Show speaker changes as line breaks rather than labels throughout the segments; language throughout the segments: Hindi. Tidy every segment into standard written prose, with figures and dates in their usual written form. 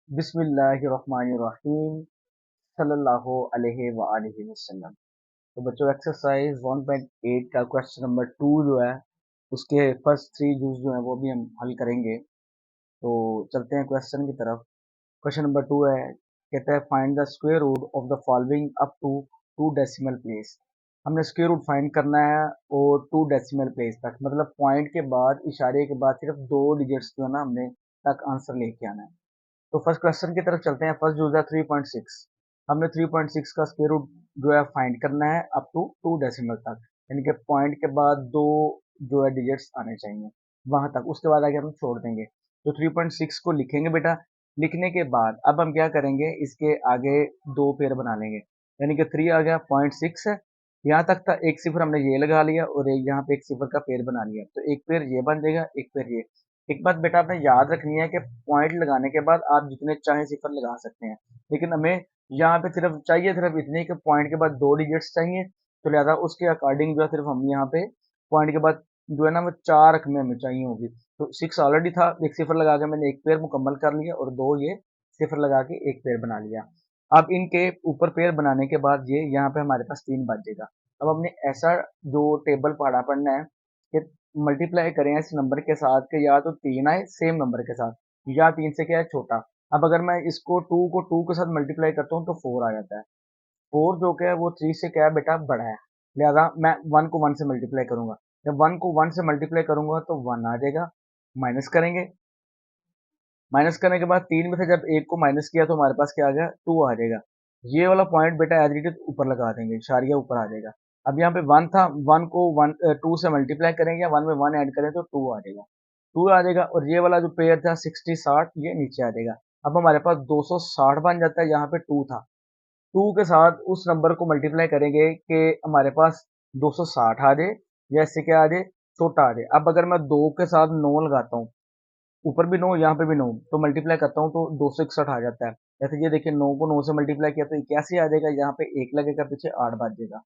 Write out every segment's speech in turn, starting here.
बिस्मिल्लाहिर्रहमानिर्रहीम सल्लल्लाहु अलैहि वआलिहि वसल्लम। तो बच्चों एक्सरसाइज 1.8 का क्वेश्चन नंबर 2 जो है उसके फर्स्ट 3 जूज जो है वो भी हम हल करेंगे। तो चलते हैं क्वेश्चन की तरफ। क्वेश्चन नंबर 2 है, कहता है find the square root of the following up to 2 decimal place. हमने स्क्वायर रूट फाइंड करना है और 2 डेसिमल प्लेस तक, मतलब पॉइंट के बाद इशारे के बाद सिर्फ 2 डिजिट्स जो है ना हमने तक आंसर लेके आना है। तो फर्स्ट क्वेश्चन की तरफ चलते हैं। फर्स्ट जो है 3.6, हमने 3.6 का स्क्वायर रूट जो है फाइंड करना है अप टू 2 डेसिमल तक, यानी कि पॉइंट के बाद 2 जो है डिजिट्स आने चाहिए वहां तक, उसके बाद आगे हम छोड़ देंगे। तो 3.6 को लिखेंगे बेटा। लिखने के बाद अब हम क्या करेंगे, इसके आगे 2 पेयर बना लेंगे, यानी कि 3 आ गया, 0.6 है, यहाँ तक था, एक सिफर हमने ये लगा लिया और एक यहाँ पे एक सिफर का पेयर बना लिया, तो एक पेयर ये बन जाएगा, एक पेयर ये। एक बात बेटा आपने याद रखनी है कि पॉइंट लगाने के बाद आप जितने चाहे सिफर लगा सकते हैं, लेकिन हमें यहाँ पे सिर्फ चाहिए सिर्फ इतने कि पॉइंट के बाद 2 डिजिट्स चाहिए, तो लिहाजा उसके अकॉर्डिंग जो है सिर्फ हम यहाँ पे पॉइंट के बाद जो है ना वो 4 रकमें हमें चाहिए होगी। तो 6 ऑलरेडी था, एक सिफर लगा के मैंने एक पेयर मुकम्मल कर लिया और 2 ये सिफर लगा के एक पेयर बना लिया। अब इनके ऊपर पेयर बनाने के बाद ये यहाँ पे हमारे पास 3 बचेगा। अब हमने ऐसा जो टेबल पढ़ा पढ़ना है कि मल्टीप्लाई करें इस नंबर के साथ कि या तो 3 आए सेम नंबर के साथ, या 3 से क्या है छोटा। अब अगर मैं इसको 2 को 2 के साथ मल्टीप्लाई करता हूँ तो 4 आ जाता है। 4 जो क्या है वो 3 से क्या है बेटा बड़ा है, लिहाजा मैं 1 को 1 से मल्टीप्लाई करूंगा। जब 1 को 1 से मल्टीप्लाई करूंगा तो 1 आ जाएगा। माइनस करेंगे, माइनस करने के बाद 3 में से जब 1 को माइनस किया तो हमारे पास क्या आ गया, 2 आ जाएगा। ये वाला पॉइंट बेटा एज इट इज ऊपर लगा देंगे, इशारिया ऊपर आ जाएगा। अब यहाँ पे 1 था, 1 को 2 से मल्टीप्लाई करेंगे या 1 में 1 ऐड करें तो 2 आ जाएगा। 2 आ जाएगा और ये वाला जो पेयर था 60 60 ये नीचे आ जाएगा। अब हमारे पास 260 बन जाता है, यहाँ पे 2 था। 2 के साथ उस नंबर को मल्टीप्लाई करेंगे कि हमारे पास 260 आ जाए, या इससे क्या आ जाए, छोटा आ जाए। अब अगर मैं 2 के साथ 9 लगाता हूँ, ऊपर भी 9 यहाँ पे भी 9, तो मल्टीप्लाई करता हूँ तो 261 आ जाता है। जैसे ये देखिए 9 को 9 से मल्टीप्लाई किया तो 81 आ जाएगा, यहाँ पे 1 लगेगा, पीछे 8 बच जाएगा।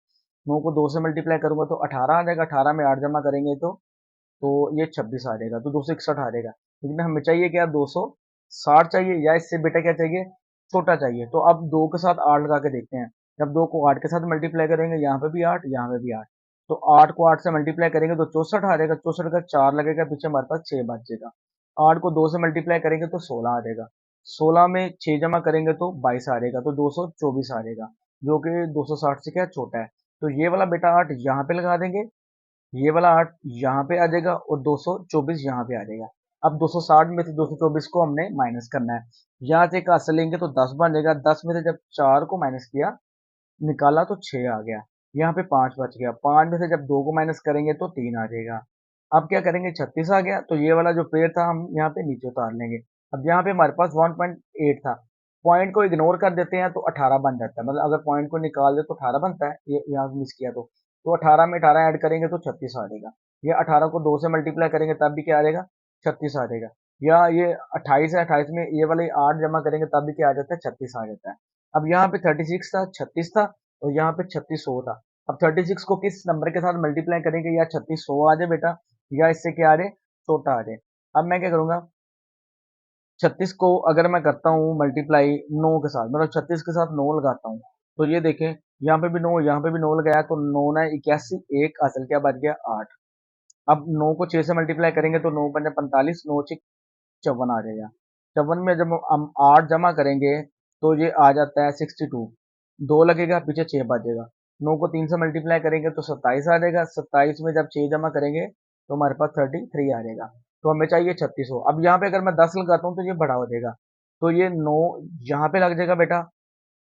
9 को 2 से मल्टीप्लाई करूंगा तो 18 आ जाएगा, 18 में 8 जमा करेंगे तो ये 26 आ जाएगा, तो 261 आ जाएगा। लेकिन हमें चाहिए क्या, 260 चाहिए, या इससे बेटा क्या चाहिए, छोटा चाहिए। तो अब 2 के साथ 8 लगा के देखते हैं। जब 2 को 8 के साथ मल्टीप्लाई करेंगे, यहाँ पे भी 8 यहाँ पे भी 8, तो 8 को 8 से मल्टीप्लाई करेंगे तो 64 आ जाएगा। 64 का 4 लगेगा, पीछे हमारे पास 6 बच जाएगा। 8 को 2 से मल्टीप्लाई करेंगे तो 16 आ जाएगा। 16 में 6 जमा करेंगे तो 22 आ जाएगा, तो 224 आ जाएगा, जो कि 260 से क्या छोटा है। तो ये वाला बेटा 8 यहाँ पे लगा देंगे, ये वाला 8 यहाँ पे आ जाएगा और 224 यहाँ पे आ जाएगा। अब 260 में से 224 को हमने माइनस करना है। यहाँ से एक असर लेंगे तो 10 बन जाएगा। 10 में से जब 4 को माइनस किया, निकाला तो 6 आ गया। यहाँ पे 5 बच गया। 5 में से जब 2 को माइनस करेंगे तो 3 आ जाएगा। अब क्या करेंगे, 36 आ गया, तो ये वाला जो पेड़ था हम यहाँ पे नीचे उतार लेंगे। अब यहाँ पे हमारे पास 1.8 था, पॉइंट को इग्नोर कर देते हैं तो 18 बन जाता है, मतलब अगर पॉइंट को निकाल दे तो 18 बनता है, ये यहाँ मिस किया तो 18 में 18 ऐड करेंगे तो 36 आ जाएगा। ये 18 को 2 से मल्टीप्लाई करेंगे तब भी क्या आ जाएगा, 36 आ जाएगा। या ये 28 है, 28 में ये वाले 8 जमा करेंगे तब भी क्या आ जाता है, 36 आ जाता है। अब यहाँ पे 36 था, 36 था और यहाँ पे 3600 था। अब 36 को किस नंबर के साथ मल्टीप्लाई करेंगे, या 3600 आ जाए बेटा, या इससे क्या आ जाए, छोटा आ जाए। अब मैं क्या करूंगा, 36 को अगर मैं करता हूँ मल्टीप्लाई 9 के साथ, मतलब 36 के साथ 9 लगाता हूँ, तो ये देखें यहाँ पे भी 9 यहाँ पे भी 9 लगाया तो 9 ना 81, एक असल क्या बच गया, 8। अब 9 को 6 से मल्टीप्लाई करेंगे तो 9 बने 45, 9 6 54 आ जाएगा। 54 में जब हम 8 जमा करेंगे तो ये आ जाता है 62। 2 लगेगा, पीछे 6 बचेगा। 9 को 3 से मल्टीप्लाई करेंगे तो 27 आ जाएगा। 27 में जब 6 जमा करेंगे तो हमारे पास 33 आ जाएगा। तो हमें चाहिए 3600। अब यहाँ पे अगर मैं 10 लगाता हूँ तो ये बड़ा हो जाएगा, तो ये 9 यहाँ पे लग जाएगा बेटा,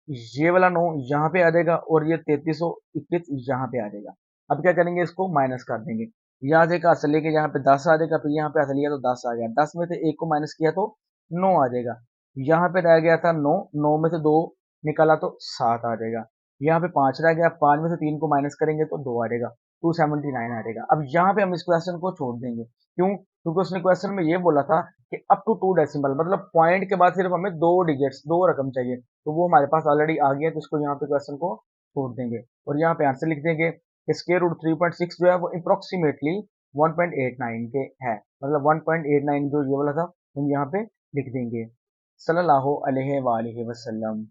ये वाला 9 यहाँ पे आ जाएगा और ये 3321 यहाँ पे आ जाएगा। अब क्या करेंगे, इसको माइनस कर देंगे। यहाँ से असली लेके यहाँ पे 10 आ जाएगा, फिर यहाँ पे असली है तो 10 आ गया। 10 में से 1 को माइनस किया तो 9 आ जाएगा। यहाँ पे रह गया था 9, 9 में से 2 निकाला तो 7 आ जाएगा। यहाँ पे 5 रह गया, 5 में से 3 को माइनस करेंगे तो 2 आ जाएगा, 279 आ जाएगा। अब यहाँ पे हम इस क्वेश्चन को छोड़ देंगे, क्यों, क्योंकि उसने क्वेश्चन में ये बोला था कि अप टू 2 डेसिमल, मतलब पॉइंट के बाद सिर्फ हमें 2 डिजिट्स 2 रकम चाहिए, तो वो हमारे पास ऑलरेडी आ गया, तो इसको यहाँ पे क्वेश्चन को छोड़ देंगे और यहाँ पे आंसर लिख देंगे। स्क्वायर रूट 3.6 जो है वो अप्रोक्सीमेटली 1.89 के है, मतलब 1.89 जो ये वाला था हम यहाँ पे लिख देंगे। सल्लल्लाहु अलैहि वसल्लम।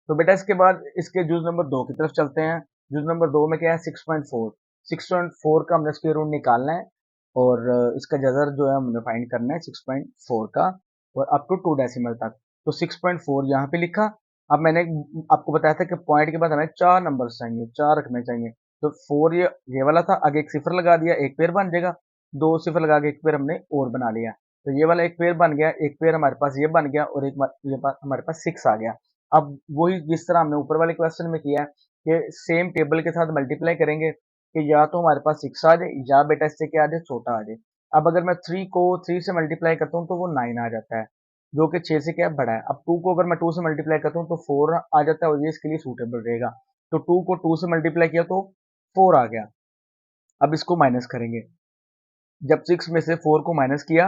तो बेटा इसके बाद इसके जूज नंबर 2 की तरफ चलते हैं। जूज नंबर 2 में क्या है 6.4। 6.4 का हमने स्क्वायर रूट निकालना है और इसका जजर जो है हमने फाइंड करना है 6.4 का और अप टू 2 डेसिमल तक। तो 6.4 यहाँ पे लिखा। अब मैंने आपको बताया था कि पॉइंट के बाद हमें 4 नंबर चाहिए, 4 रखने चाहिए। तो 4 ये वाला था, आगे एक सिफर लगा दिया, एक पेयर बन जाएगा। 2 सिफर लगा के एक पेयर हमने और बना लिया। तो ये वाला एक पेयर बन गया, एक पेयर हमारे पास ये बन गया और एक हमारे पास 6 आ गया। अब वही जिस तरह हमने ऊपर वाले क्वेश्चन में किया है कि सेम टेबल के साथ मल्टीप्लाई करेंगे कि या तो हमारे पास 6 आ जाए या बेटा इससे क्या आ जाए, छोटा आ जाए। अब अगर मैं 3 को 3 से मल्टीप्लाई करता हूँ तो वो 9 आ जाता है, जो कि 6 से क्या बड़ा है। अब 2 को अगर मैं 2 से मल्टीप्लाई करता हूँ तो 4 आ जाता है और ये इसके लिए सूटेबल रहेगा। तो 2 को 2 से मल्टीप्लाई किया तो 4 आ गया। अब इसको माइनस करेंगे। जब 6 में से 4 को माइनस किया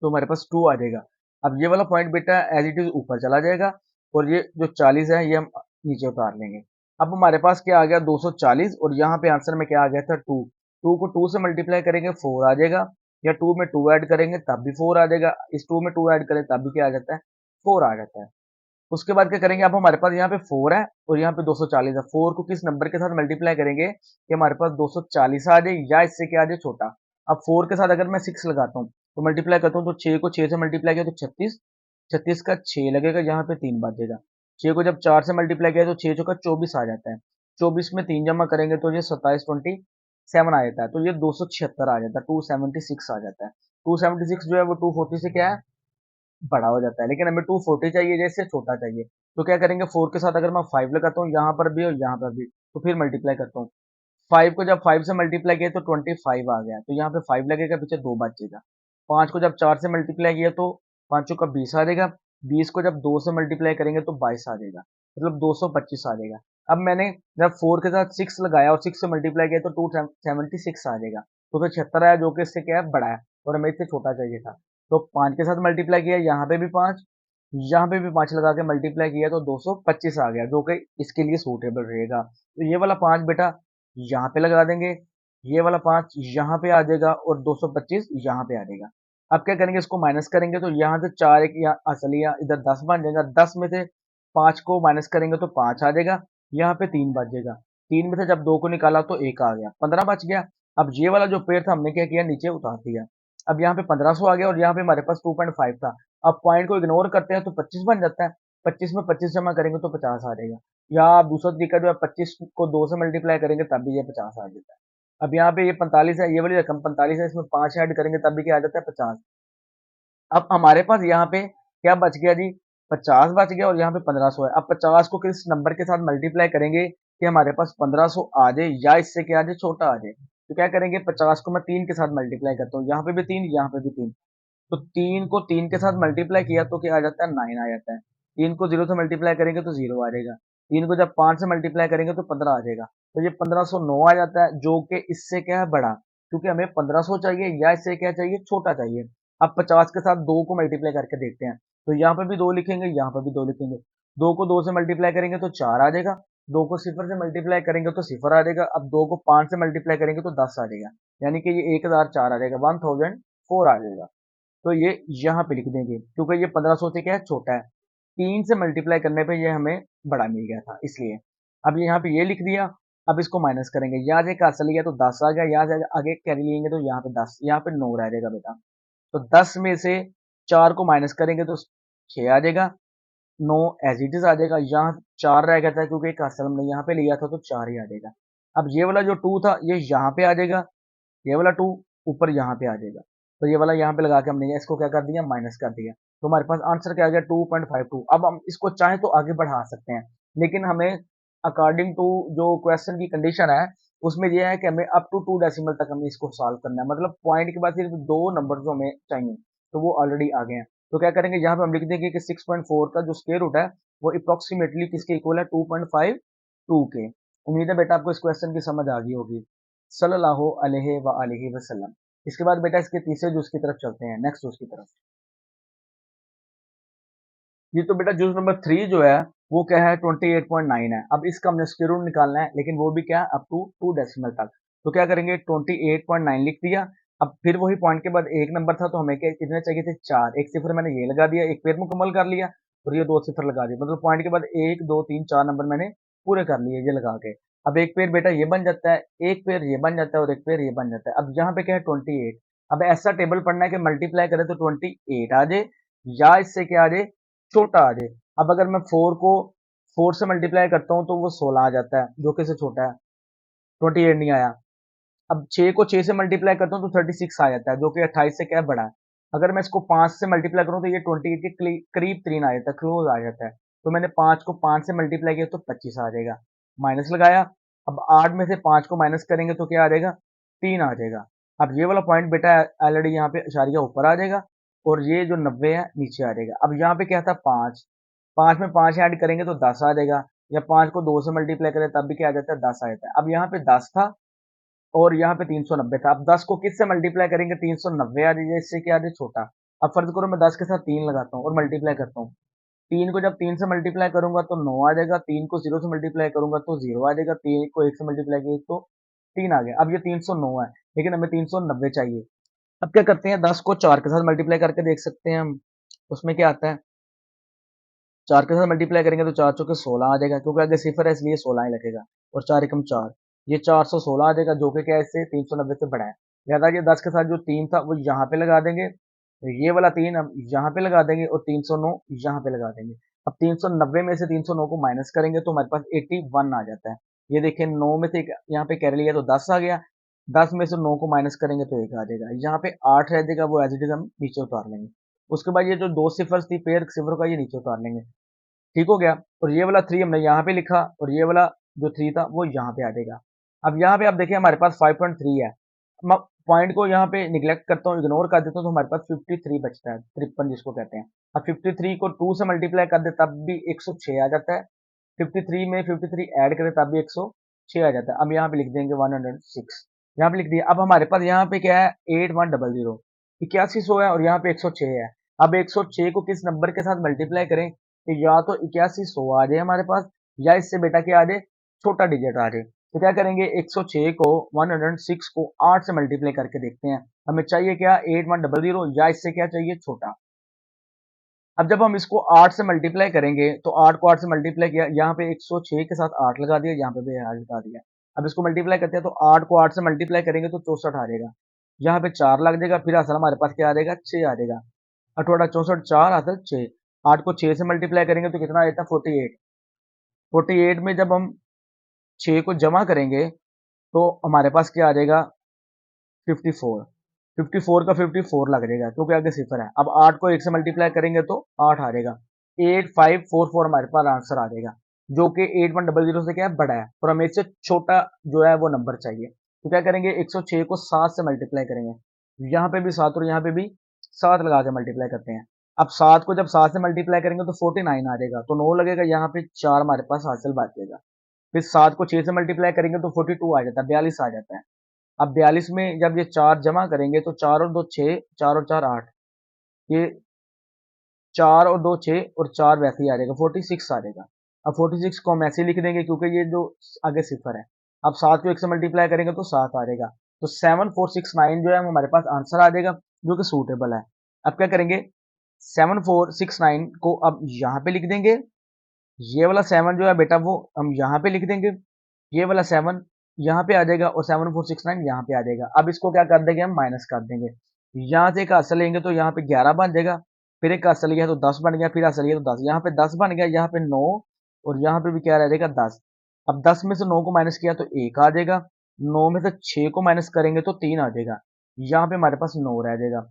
तो हमारे पास 2 आ जाएगा। अब ये वाला पॉइंट बेटा एज इट इज ऊपर चला जाएगा और ये जो 40 है ये हम नीचे उतार लेंगे। अब हमारे पास क्या आ गया 240 और यहाँ पे आंसर में क्या आ गया था 2। 2 को 2 से मल्टीप्लाई करेंगे 4 आ जाएगा, या 2 में 2 ऐड करेंगे तब भी 4 आ जाएगा, इस 2 में 2 ऐड करें तब भी क्या आ जाता है 4 आ जाता है। उसके बाद क्या करेंगे, अब हमारे पास यहाँ पे 4 है और यहाँ पे 240 है। 4 को किस नंबर के साथ मल्टीप्लाई करेंगे कि हमारे पास 240 आ जाए या इससे क्या आ जाए छोटा। अब 4 के साथ अगर मैं 6 लगाता हूँ तो मल्टीप्लाई करता हूँ तो 6 को 6 से मल्टीप्लाई किया तो 36, 36 का 6 लगेगा, यहाँ पे 3 बचेगा। 6 को जब 4 से मल्टीप्लाई किया तो 6 चौका 24 आ जाता है। 24 में 3 जमा करेंगे तो ये 27 आ जाता है। तो ये 276 आ जाता है, 276 आ जाता है। 276 जो है वो 240 से क्या है बड़ा हो जाता है, लेकिन हमें 240 चाहिए जैसे छोटा चाहिए। तो क्या करेंगे 4 के साथ अगर मैं 5 लगाता हूँ यहाँ पर भी और यहाँ पर भी तो फिर मल्टीप्लाई करता हूँ। 5 को जब 5 से मल्टीप्लाई किया तो 25 आ गया, तो यहाँ पे 5 लगेगा, पीछे 2 बचेगा। 5 को जब 4 से मल्टीप्लाई किया तो 5 का 20 आ जाएगा। 20 को जब 2 से मल्टीप्लाई करेंगे तो 22 आ जाएगा, मतलब 225 आ जाएगा। अब मैंने जब 4 के साथ 6 लगाया और 6 से मल्टीप्लाई किया तो 276 आ जाएगा। तो फिर 76 आया, जो कि इससे क्या है बड़ा है और हमें इससे छोटा चाहिए था। तो 5 के साथ मल्टीप्लाई किया, यहाँ पे भी 5, यहाँ पे भी 5 लगा के मल्टीप्लाई किया तो 225 आ गया, जो कि इसके लिए सूटेबल रहेगा। तो ये वाला 5 बेटा यहाँ पे लगा देंगे, ये वाला 5 यहाँ पे आ जाएगा और 225 यहाँ पे आ जाएगा। अब क्या करेंगे, इसको माइनस करेंगे तो यहाँ से 4 एक यहाँ असलिया इधर 10 बन जाएगा। 10 में से 5 को माइनस करेंगे तो 5 आ जाएगा, यहाँ पे 3 बच जाएगा। 3 में से जब 2 को निकाला तो 1 आ गया, 15 बच गया। अब ये वाला जो पेड़ था हमने क्या किया, नीचे उतार दिया। अब यहाँ पे 1500 आ गया और यहाँ पे हमारे पास 2.5 था। अब पॉइंट को इग्नोर करते हैं तो 25 बन जाता है। 25 में 25 जमा करेंगे तो 50 आ जाएगा। या आप दूसरा तरीका जो है 25 को 2 से मल्टीप्लाई करेंगे तब भी ये 50 आ जाता है। अब यहाँ पे ये 45 है, ये वाली रकम 45 है, इसमें 5 ऐड करेंगे तब भी क्या आ जाता है 50। अब हमारे पास यहाँ पे क्या बच गया जी, 50 बच गया और यहाँ पे 1500 है। अब 50 को किस नंबर के साथ मल्टीप्लाई करेंगे कि हमारे पास 1500 आ जाए या इससे क्या आ जाए छोटा आ जाए। तो क्या करेंगे, 50 को मैं 3 के साथ मल्टीप्लाई करता हूँ, यहाँ पे भी 3, यहाँ पे भी 3। तो 3 को 3 के साथ मल्टीप्लाई किया तो क्या आ जाता है 9 आ जाता है। 3 को 0 से मल्टीप्लाई करेंगे तो 0 आ जाएगा। 3 को जब 5 से मल्टीप्लाई करेंगे तो 15 आ जाएगा। तो ये 1509 आ जाता है, जो कि इससे क्या है बड़ा, क्योंकि हमें 1500 चाहिए या इससे क्या चाहिए छोटा चाहिए। अब 50 के साथ 2 को मल्टीप्लाई करके देखते हैं, तो यहाँ पे भी 2 लिखेंगे, यहाँ पे भी 2 लिखेंगे। 2 को 2 से मल्टीप्लाई करेंगे तो 4 आ जाएगा। 2 को सिफर से मल्टीप्लाई करेंगे तो सिफर आ जाएगा। अब 2 को 5 से मल्टीप्लाई करेंगे तो 10 आ जाएगा, यानी कि ये 1004 आ जाएगा, 1004 आ जाएगा। तो ये यहाँ पे लिख देंगे क्योंकि ये 1500 से क्या है छोटा है। 3 से मल्टीप्लाई करने पे ये हमें बड़ा मिल गया था इसलिए। अब यहाँ पे ये लिख दिया। अब इसको माइनस करेंगे, यहाँ से का लिया तो 10 आ गया, यहाँ से आगे कैरी लेंगे तो यहाँ पे 10, यहाँ पे 9 रह जाएगा बेटा। तो 10 में से 4 को माइनस करेंगे तो 6 आ जाएगा। 9 एज इट इज आ जाएगा, यहाँ 4 रह गया था क्योंकि एक हमने यहाँ पे लिया था तो 4 ही आ जाएगा। अब ये वाला जो 2 था ये यहाँ पे आ जाएगा, ये वाला 2 ऊपर यहाँ पे आ जाएगा। तो ये वाला यहाँ पे लगा के हमने इसको क्या कर दिया, माइनस कर दिया। तो हमारे पास आंसर क्या आ गया 2.52। अब हम इसको चाहे तो आगे बढ़ा सकते हैं, लेकिन हमें अकॉर्डिंग टू जो क्वेश्चन की कंडीशन है उसमें यह है कि हमें अप टू 2 डेसिमल तक हमें इसको सॉल्व करना है, मतलब पॉइंट के बाद सिर्फ 2 नंबर जो हमें चाहिए तो वो ऑलरेडी आ गए हैं। तो क्या करेंगे, यहाँ पे हम लिख देंगे कि 6.4 का जो स्क्वायर रूट है वो अप्रोक्सीमेटली किसके इक्वल है, 2.52 के। उम्मीद है बेटा आपको इस क्वेश्चन की समझ आ गई होगी। सल्लल्लाहु अलैहि वसल्लम। इसके बाद बेटा इसके तीसरे जूस की तरफ चलते हैं, नेक्स्ट जूस की तरफ। ये तो बेटा जूस नंबर 3 जो है वो क्या है 28.9 है। अब इसका हमने स्क्वायर रूट निकालना है, लेकिन वो भी क्या है अप टू 2 डेसिमल तक। तो क्या करेंगे 28.9 लिख दिया। अब फिर वही पॉइंट के बाद एक नंबर था, तो हमें कितने चाहिए थे, 4। एक सिफर मैंने ये लगा दिया, एक पेयर मुकम्मल कर लिया, और ये 2 सिफर लगा दिए, मतलब पॉइंट के बाद 1 2 3 4 नंबर मैंने पूरे कर लिए ये लगा के। अब एक पेयर बेटा ये बन जाता है, एक पेयर ये बन जाता है, और एक पेयर ये बन जाता है। अब यहाँ पे क्या है, 28। अब ऐसा टेबल पढ़ना है कि मल्टीप्लाई करें तो 28 आ जाए, या इससे क्या आ जाए, छोटा आ जाए। अब अगर मैं 4 को 4 से मल्टीप्लाई करता हूँ तो वो 16 आ जाता है, जो कि इससे छोटा है, 28 नहीं आया। अब 6 को 6 से मल्टीप्लाई करता हूँ तो 36 आ जाता है, जो कि 28 से क्या बड़ा है। अगर मैं इसको 5 से मल्टीप्लाई करूँ तो ये 28 के करीब 3 आ जाता है, क्लोज आ जाता है। तो मैंने 5 को 5 से मल्टीप्लाई किया तो 25 आ जाएगा, माइनस लगाया। अब 8 में से 5 को माइनस करेंगे तो क्या आ जाएगा, 3 आ जाएगा। अब ये वाला पॉइंट बेटा ऑलरेडी यहाँ पे इशारिया ऊपर आ जाएगा, और ये जो 90 है नीचे आ जाएगा। अब यहाँ पे क्या था, 5, 5 में 5 ऐड करेंगे तो 10 आ जाएगा, या 5 को 2 से मल्टीप्लाई करें तब भी क्या आ जाता है, 10 आ जाता है। अब यहाँ पे 10 था और यहाँ पे 390 था। अब 10 को किससे मल्टीप्लाई करेंगे, 390 आ जाएगा, इससे क्या आ जाए, छोटा। अब फर्ज करो मैं 10 के साथ 3 लगाता हूँ और मल्टीप्लाई करता हूँ। 3 को जब 3 से मल्टीप्लाई करूंगा तो 9 आ जाएगा, 3 को 0 से मल्टीप्लाई करूंगा तो 0 आ जाएगा, 3 को 1 से मल्टीप्लाई किया तो 3 आ गया। अब ये 309 है, लेकिन हमें 390 चाहिए। अब क्या करते हैं, 10 को 4 के साथ मल्टीप्लाई करके देख सकते हैं हम, उसमें क्या आता है, 4 के साथ मल्टीप्लाई करेंगे तो 4 चौके 16 आ जाएगा, क्योंकि आगे सिफर है इसलिए 16 ही लगेगा, और 4 एकम 4, ये 416 आ जाएगा, जो कि क्या है, इससे 390 से बड़ा है। लिहाजा ये 10 के साथ जो 3 था वो यहाँ पे लगा देंगे, ये वाला 3 हम यहाँ पे लगा देंगे, और 309 यहाँ पे लगा देंगे। अब 390 में से 309 को माइनस करेंगे तो हमारे पास 81 आ जाता है। ये देखिए 9 में से यहाँ पे कैरी लिया तो 10 आ गया, 10 में से 9 को माइनस करेंगे तो 1 आ जाएगा, यहाँ पे 8 रह जाएगा, वो एज इट इज हम नीचे उतार लेंगे। उसके बाद ये जो दो सिफर थी, पेयर सिफर का, ये नीचे उतार लेंगे। ठीक हो गया, और ये वाला 3 हमने यहाँ पे लिखा, और ये वाला जो 3 था वो यहाँ पे आ जाएगा। अब यहाँ पे आप देखिए हमारे पास 5.3 है, मैं पॉइंट को यहाँ पे निगलेक्ट करता हूँ, इग्नोर कर देता हूँ, तो हमारे पास 53 बचता है, 53 जिसको कहते हैं। अब 53 को 2 से मल्टीप्लाई कर दे तब भी 106 आ जाता है, 53 में 53 ऐड करें तब भी 106 आ जाता है। अब यहाँ पे लिख देंगे 106, यहाँ पे लिख दिया। अब हमारे पास यहाँ पे क्या है, 8100, 8100 है, और यहाँ पे 106 है। अब 106 को किस नंबर के साथ मल्टीप्लाई करें, कि या तो 8100 आ जाए हमारे पास, या इससे बेटा क्या आ जाए, छोटा डिजिट आ जाए। तो क्या करेंगे, 106 को 106 को 8 से मल्टीप्लाई करके देखते हैं। हमें चाहिए क्या, 8100, या इससे क्या चाहिए, छोटा। अब जब हम इसको 8 से मल्टीप्लाई करेंगे तो 8 को 8 से मल्टीप्लाई किया, यहाँ पे 106 के साथ 8 लगा दिया, यहाँ पे भी 8 लगा दिया। अब इसको मल्टीप्लाई करते हैं तो 8 को 8 से मल्टीप्लाई करेंगे तो 64 आ जाएगा, यहाँ पे 4 लग जाएगा, फिर असल हमारे पास क्या आ जाएगा, 6 आ जाएगा। 8 64 4 आता है 6, 8 को 6 से मल्टीप्लाई करेंगे तो कितना आ जाता है, 48। 48 में जब हम 6 को जमा करेंगे तो हमारे पास क्या आ जाएगा, 54। 54 का 54 लग जाएगा, क्योंकि आगे सिफर है। अब 8 को 1 से मल्टीप्लाई करेंगे तो 8 आ जाएगा, 8544 हमारे पास आंसर आ जाएगा, जो कि 8100 से क्या है, बड़ा है, और हमें इससे छोटा जो है वो नंबर चाहिए। तो क्या करेंगे, 106 को 7 से मल्टीप्लाई करेंगे, यहाँ पे भी 7 और यहाँ पे भी 7 लगा के मल्टीप्लाई करते हैं। अब 7 को जब 7 से मल्टीप्लाई करेंगे तो 49 आ जाएगा, तो 9 लगेगा, यहाँ पे 4 हमारे पास हासिल बात जाएगा। फिर 7 को 6 से मल्टीप्लाई करेंगे तो 42 आ जाता है, 42 आ जाता है। अब 42 में जब ये 4 जमा करेंगे तो 4 और 2 6, 4 और 4 8, ये 4 और 2 6, और 4 वैसे ही आ जाएगा, 46 आ जाएगा। अब 46 को हम ऐसे ही लिख देंगे, क्योंकि ये जो आगे सिफर है। अब 7 को 1 से मल्टीप्लाई करेंगे तो 7 आ जाएगा, तो 7469 जो है हमारे पास आंसर आ जाएगा, जो कि सूटेबल है। अब क्या करेंगे, 7469 को अब यहाँ पे लिख देंगे, ये वाला 7 जो है बेटा वो हम यहाँ पे लिख देंगे, ये वाला 7 यहाँ पे आ जाएगा, और 7469 यहाँ पे आ जाएगा। अब इसको क्या कर देंगे, हम माइनस कर देंगे। यहाँ से एक हासिल लेंगे तो यहाँ पे 11 बन जाएगा, फिर एक हासिल लिया तो 10 बन गया, फिर हासिल लिया तो 10, यहाँ पे 10 बन गया, यहाँ पे 9, और यहाँ पे भी क्या रह जाएगा, 10। अब 10 में से 9 को माइनस किया तो 1 आ जाएगा, 9 में से 6 को माइनस करेंगे तो 3 आ जाएगा, यहाँ पे हमारे पास 9 रह जाएगा,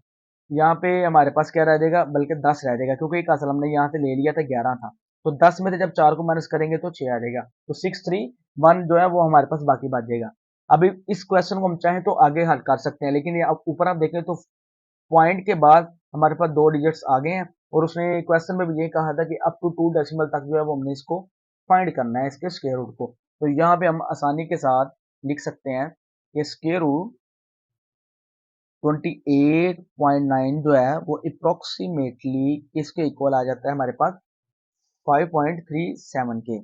यहाँ पे हमारे पास क्या रह जाएगा, बल्कि 10 रह जाएगा, क्योंकि एक असल हमने यहाँ से ले लिया था, 11 था। तो 10 में से जब 4 को माइनस करेंगे तो 6 आ जाएगा, तो 631 जो है वो हमारे पास बाकी बच जाएगा। अभी इस क्वेश्चन को हम चाहें तो आगे हल कर सकते हैं, लेकिन ये अब ऊपर आप देखें तो पॉइंट के बाद हमारे पास 2 डिजिट्स आ गए हैं, और उसने क्वेश्चन में भी ये कहा था कि अप टू 2 डेसिमल तक जो है वो हमने इसको फाइंड करना है, इसके स्क्वायर रूट को। तो यहाँ पे हम आसानी के साथ लिख सकते हैं कि स्क्वायर रूट 28.9 जो है वो अप्रोक्सीमेटली किसके इक्वल आ जाता है, हमारे पास 5.37 के।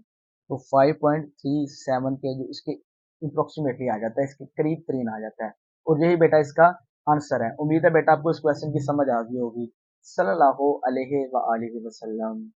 तो 5.37 के जो इसके अप्रोक्सीमेटली आ जाता है, इसके करीब 3 आ जाता है, और यही बेटा इसका आंसर है। उम्मीद है बेटा आपको इस क्वेश्चन की समझ आ गई होगी। सल्लल्लाहु अलैहि व आलिहि वसल्लम।